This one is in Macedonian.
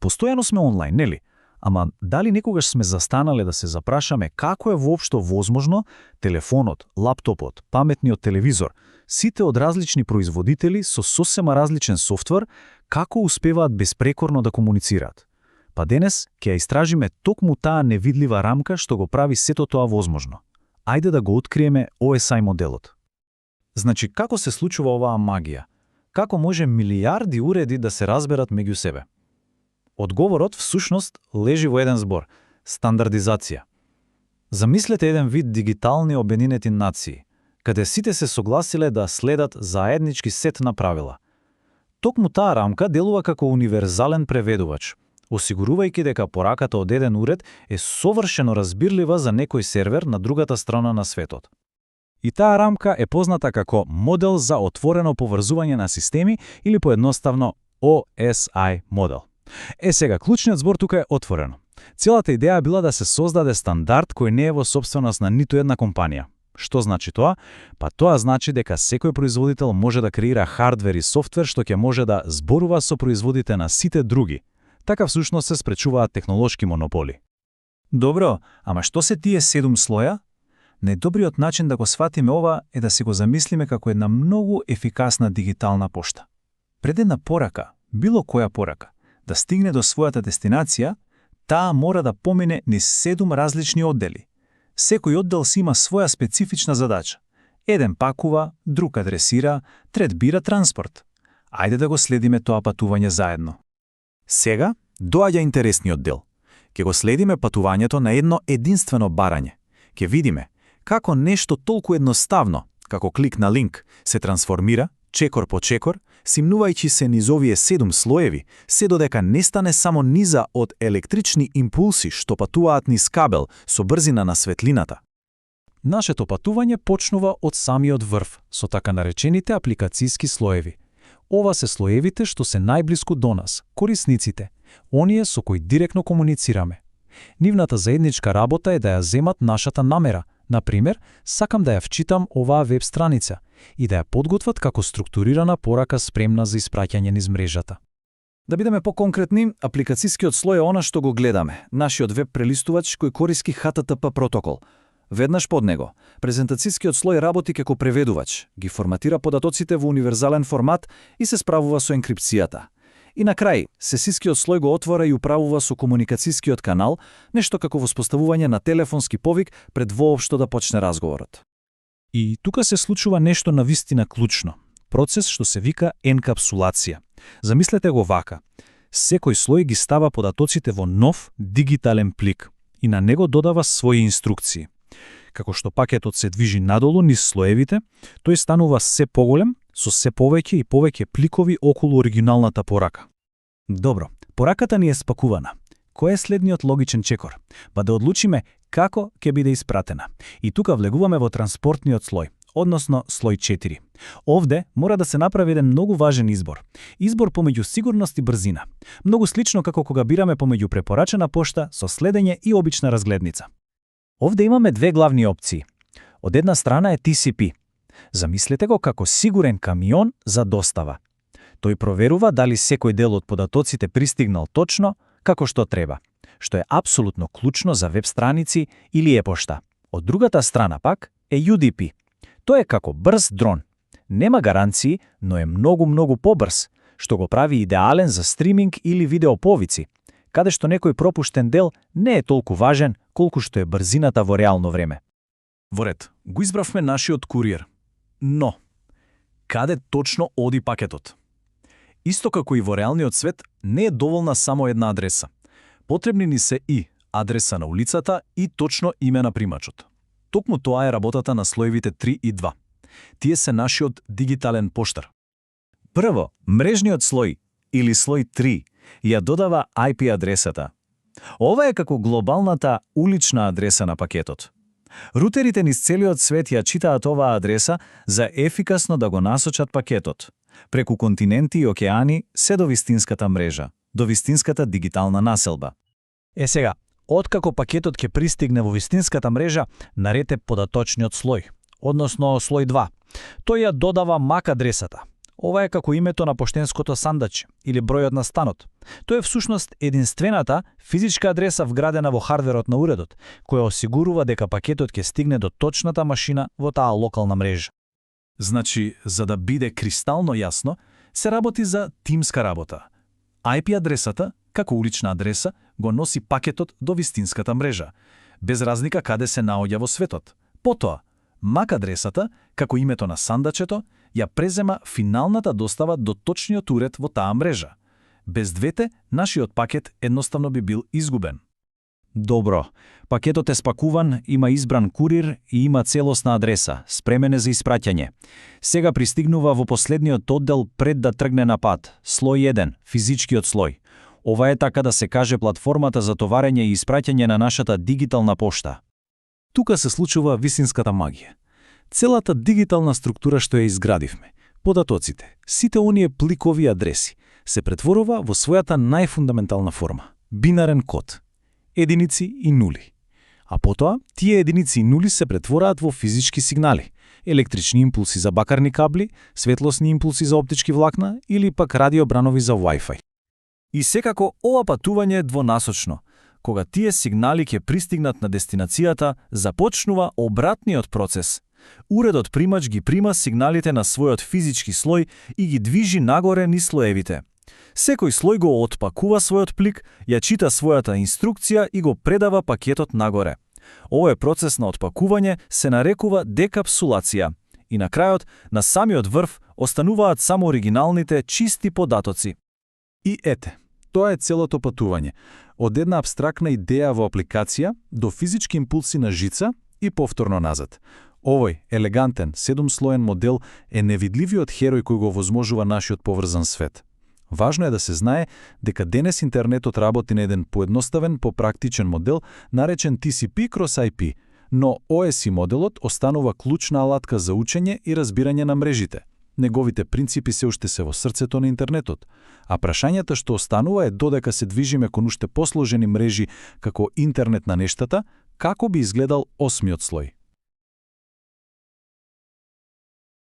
Постојано сме онлайн, нели? Ама дали некогаш сме застанале да се запрашаме како е воопшто возможно телефонот, лаптопот, паметниот телевизор, сите од различни производители со сосема различен софтвер, како успеваат безпрекорно да комуницираат? Па денес ќе ја истражиме токму таа невидлива рамка што го прави сето тоа возможно. Ајде да го откриеме OSI моделот. Значи, како се случува оваа магија? Како може милиарди уреди да се разберат меѓу себе? Одговорот всушност лежи во еден збор – стандардизација. Замислете еден вид дигитални обединети нации, каде сите се согласиле да следат заеднички сет на правила. Токму таа рамка делува како универзален преведувач, осигурувајќи дека пораката од еден уред е совршено разбирлива за некој сервер на другата страна на светот. И таа рамка е позната како модел за отворено поврзување на системи или поедноставно OSI модел. Сега, клучниот збор тука е отворено. Целата идеја била да се создаде стандард кој не е во собственост на ниту една компанија. Што значи тоа? Па тоа значи дека секој производител може да креира хардвер и софтвер што ќе може да зборува со производите на сите други. Така всушност се спречуваат технолошки монополи. Добро, ама што се тие 7 слоја? Најдобриот начин да го сватиме ова е да се го замислиме како една многу ефикасна дигитална пошта. Пред една порака, било која порака, да стигне до својата дестинација, таа мора да помине низ 7 различни оддели. Секој оддел си има своја специфична задача. Еден пакува, друг адресира, трет бира транспорт. Ајде да го следиме тоа патување заедно. Сега доаѓа интересниот дел. Ке го следиме патувањето на едно единствено барање. Ке видиме како нешто толку едноставно, како клик на линк, се трансформира, чекор по чекор, симнувајќи се низ овие 7 слоеви, се додека не стане само низа од електрични импулси што патуваат низ кабел со брзина на светлината. Нашето патување почнува од самиот врв, со така наречените апликацијски слоеви. Ова се слоевите што се најблиску до нас, корисниците, оние со кои директно комуницираме. Нивната заедничка работа е да ја земат нашата намера. Например, сакам да ја вчитам оваа веб страница и да ја подготват како структурирана порака спремна за испраќање низ мрежата. Да бидеме поконкретни, апликацијскиот слој е она што го гледаме, нашиот веб прелистувач кој користи HTTP протокол. Веднаш под него, презентацијскиот слој работи како преведувач, ги форматира податоците во универзален формат и се справува со енкрипцијата. И на крај, сесискиот слој го отвора и управува со комуникацијскиот канал, нешто како воспоставување на телефонски повик пред воопшто да почне разговорот. И тука се случува нешто навистина клучно. Процес што се вика енкапсулација. Замислете го вака. Секој слој ги става податоците во нов дигитален плик и на него додава своји инструкции. Како што пакетот се движи надолу низ слоевите, тој станува се поголем, со се повеќе и повеќе пликови околу оригиналната порака. Добро, пораката ни е спакувана. Кој е следниот логичен чекор? Па да одлучиме како ќе биде испратена. И тука влегуваме во транспортниот слој, односно слој 4. Овде мора да се направи еден многу важен избор. Избор помеѓу сигурност и брзина. Многу слично како кога бираме помеѓу препорачена пошта со следење и обична разгледница. Овде имаме две главни опции. Од една страна е TCP. Замислете го како сигурен камион за достава. Тој проверува дали секој дел од податоците пристигнал точно, како што треба, што е апсолутно клучно за веб страници или e-пошта. Од другата страна пак е UDP. Тој е како брз дрон. Нема гаранции, но е многу побрз, што го прави идеален за стриминг или видеоповици, каде што некој пропуштен дел не е толку важен колку што е брзината во реално време. Во ред, го избравме нашиот куриер. Но, каде точно оди пакетот? Исто како и во реалниот свет, не е доволна само една адреса. Потребни ни се и адреса на улицата и точно име на примачот. Токму тоа е работата на слоевите 3 и 2. Тие се нашиот дигитален поштар. Прво, мрежниот слој, или слој 3, ја додава IP адресата. Ова е како глобалната улична адреса на пакетот. Рутерите низ целиот свет ја читаат оваа адреса за ефикасно да го насочат пакетот, преку континенти и океани се до вистинската мрежа, до вистинската дигитална населба. Сега, откако пакетот ќе пристигне во вистинската мрежа, наред е податочниот слој, односно слој 2. Тој ја додава MAC адресата. Ова е како името на поштенското сандаче или бројот на станот. Тоа е всушност единствената физичка адреса вградена во хардверот на уредот, која осигурува дека пакетот ќе стигне до точната машина во таа локална мрежа. Значи, за да биде кристално јасно, се работи за тимска работа. IP адресата, како улична адреса, го носи пакетот до вистинската мрежа, без разлика каде се наоѓа во светот. Потоа, MAC адресата, како името на сандачето, ја презема финалната достава до точниот уред во таа мрежа. Без двете, нашиот пакет едноставно би бил изгубен. Добро, пакетот е спакуван, има избран курир и има целосна адреса, спремен е за испраќање. Сега пристигнува во последниот оддел пред да тргне на пат, слој 1, физичкиот слој. Ова е така да се каже платформата за товарење и испраќање на нашата дигитална пошта. Тука се случува вистинската магија. Целата дигитална структура што ја изградивме, податоците, сите оние пликови адреси, се претворува во својата најфундаментална форма – бинарен код. Единици и нули. А потоа, тие единици и нули се претвораат во физички сигнали, електрични импулси за бакарни кабли, светлосни импулси за оптички влакна или пак радиобранови за Wi-Fi. И секако ова патување е двонасочно. Кога тие сигнали ќе пристигнат на дестинацијата, започнува обратниот процес. Уредот примач ги прима сигналите на својот физички слој и ги движи нагоре низ слоевите. Секој слој го отпакува својот плик, ја чита својата инструкција и го предава пакетот нагоре. Овој процес на отпакување се нарекува декапсулација. И на крајот, на самиот врв, остануваат само оригиналните чисти податоци. И ете, тоа е целото патување. Од една абстрактна идеја во апликација до физички импулси на жица и повторно назад. Овој елегантен, 7-слоен модел е невидливиот херој кој го возможува нашиот поврзан свет. Важно е да се знае дека денес интернетот работи на еден поедноставен, попрактичен модел, наречен TCP/IP, но OSI моделот останува клучна алатка за учење и разбирање на мрежите. Неговите принципи се уште се во срцето на интернетот, а прашањата што останува е додека се движиме кон уште посложени мрежи како интернет на нештата, како би изгледал осмиот слој.